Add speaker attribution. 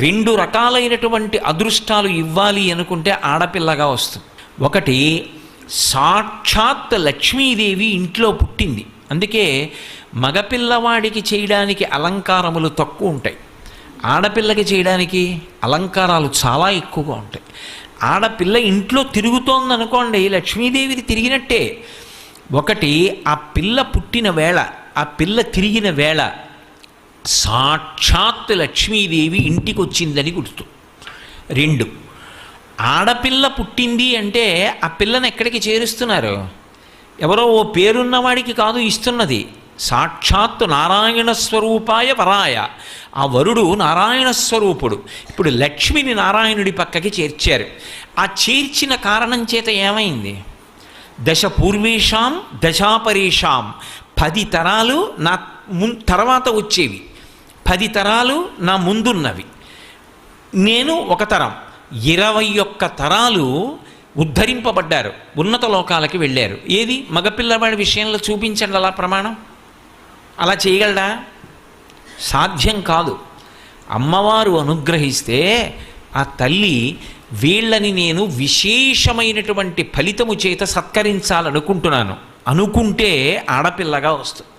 Speaker 1: రెండు రకాలైనటువంటి అదృష్టాలు ఇవ్వాలి అనుకుంటే ఆడపిల్లగా వస్తుంది. ఒకటి, సాక్షాత్ లక్ష్మీదేవి ఇంట్లో పుట్టింది. అందుకే మగపిల్లవాడికి చేయడానికి అలంకారములు తక్కువ ఉంటాయి, ఆడపిల్లకి చేయడానికి అలంకారాలు చాలా ఎక్కువగా ఉంటాయి. ఆడపిల్ల ఇంట్లో తిరుగుతోందనుకోండి, లక్ష్మీదేవిది తిరిగినట్టే. ఒకటి, ఆ పిల్ల పుట్టిన వేళ, ఆ పిల్ల తిరిగిన వేళ సాక్షాత్ లక్ష్మీదేవి ఇంటికి వచ్చిందని గుర్తు. రెండు, ఆడపిల్ల పుట్టింది అంటే ఆ పిల్లని ఎక్కడికి చేరుస్తున్నారు? ఎవరో ఓ పేరున్నవాడికి కాదు ఇస్తున్నది, సాక్షాత్తు నారాయణ స్వరూపాయ వరాయ. ఆ వరుడు నారాయణ స్వరూపుడు. ఇప్పుడు లక్ష్మిని నారాయణుడి పక్కకి చేర్చారు. ఆ చేర్చిన కారణం చేత ఏమైంది? దశ పూర్వేషాం దశాపరేషాం, 10 తరాలు నా తర్వాత వచ్చేవి, 10 తరాలు నా ముందున్నవి, నేను ఒక తరం, 21 తరాలు ఉద్ధరింపబడ్డారు, ఉన్నత లోకాలకి వెళ్ళారు. ఏది మగపిల్లవాడి విషయంలో చూపించండి అలా ప్రమాణం. అలా చేయగలడా? సాధ్యం కాదు. అమ్మవారు అనుగ్రహిస్తే ఆ తల్లి వీళ్ళని నేను విశేషమైనటువంటి ఫలితము చేత సత్కరించాలనుకుంటున్నాను అనుకుంటే ఆడపిల్లగా వస్తుంది.